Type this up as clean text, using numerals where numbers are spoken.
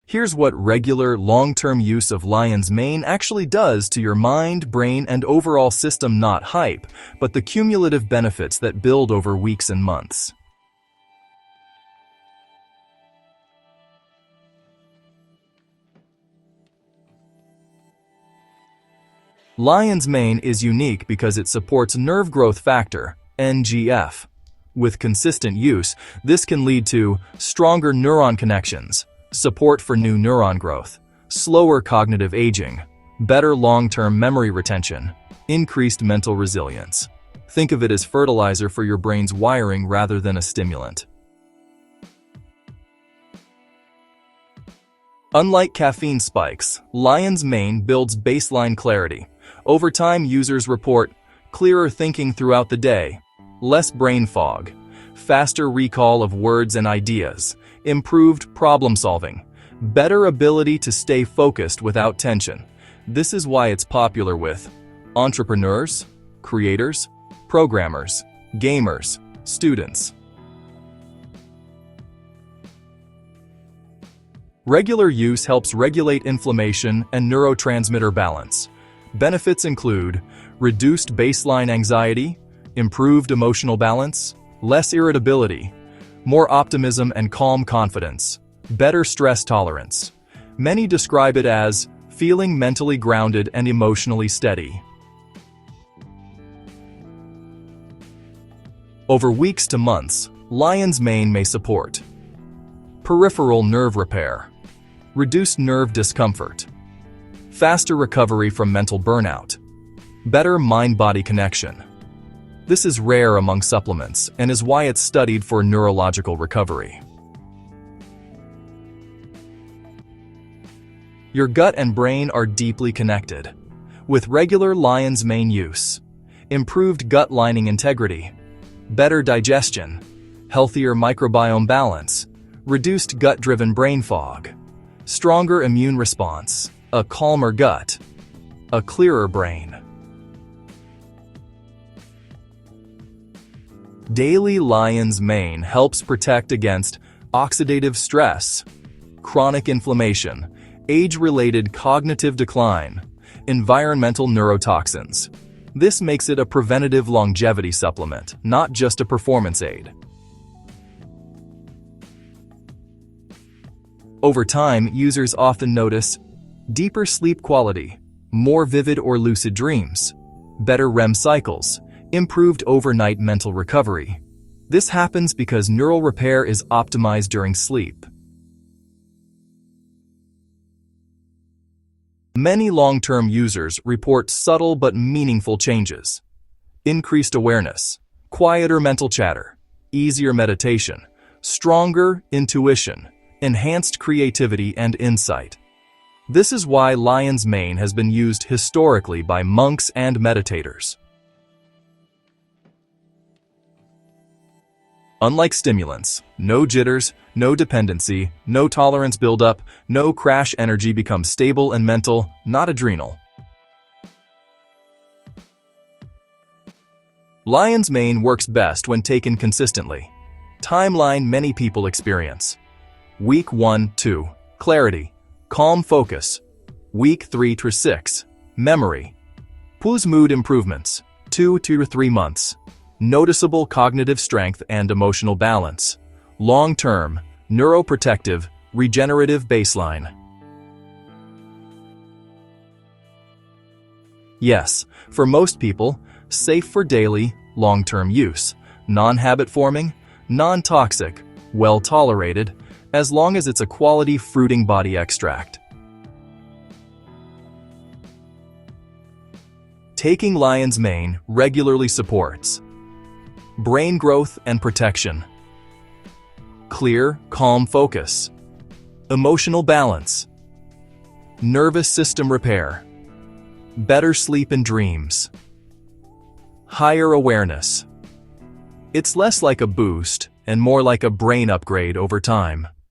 Here's what regular, long-term use of lion's mane actually does to your mind, brain, and overall system. Not hype, but the cumulative benefits that build over weeks and months. Lion's mane is unique because it supports nerve growth factor, NGF. With consistent use, this can lead to stronger neuron connections, support for new neuron growth, slower cognitive aging, better long-term memory retention, increased mental resilience. Think of it as fertilizer for your brain's wiring rather than a stimulant. Unlike caffeine spikes, lion's mane builds baseline clarity. Over time, users report clearer thinking throughout the day, less brain fog, faster recall of words and ideas, improved problem solving, better ability to stay focused without tension. This is why it's popular with entrepreneurs, creators, programmers, gamers, students. Regular use helps regulate inflammation and neurotransmitter balance. Benefits include reduced baseline anxiety, improved emotional balance, less irritability, more optimism and calm confidence, better stress tolerance. Many describe it as feeling mentally grounded and emotionally steady. Over weeks to months, lion's mane may support peripheral nerve repair, reduced nerve discomfort, faster recovery from mental burnout, better mind-body connection. This is rare among supplements and is why it's studied for neurological recovery. Your gut and brain are deeply connected. With regular lion's mane use, improved gut lining integrity, better digestion, healthier microbiome balance, reduced gut-driven brain fog, stronger immune response, a calmer gut, a clearer brain. Daily lion's mane helps protect against oxidative stress, chronic inflammation, age-related cognitive decline, environmental neurotoxins. This makes it a preventative longevity supplement, not just a performance aid. Over time, users often notice deeper sleep quality, more vivid or lucid dreams, better REM cycles, improved overnight mental recovery. This happens because neural repair is optimized during sleep. Many long-term users report subtle but meaningful changes. Increased awareness, quieter mental chatter, easier meditation, stronger intuition, enhanced creativity and insight. This is why lion's mane has been used historically by monks and meditators. Unlike stimulants, no jitters, no dependency, no tolerance buildup, no crash. Energy becomes stable and mental, not adrenal. Lion's mane works best when taken consistently. Timeline many people experience. Week 1-2, clarity, calm focus. Week 3-6, memory. Pause mood improvements, 2-3 months. Noticeable cognitive strength and emotional balance. Long-term, neuroprotective, regenerative baseline. Yes, for most people, safe for daily, long-term use. Non-habit forming, non-toxic, well-tolerated, as long as it's a quality fruiting body extract. Taking lion's mane regularly supports brain growth and protection, clear, calm focus, emotional balance, nervous system repair, better sleep and dreams, higher awareness. It's less like a boost and more like a brain upgrade over time.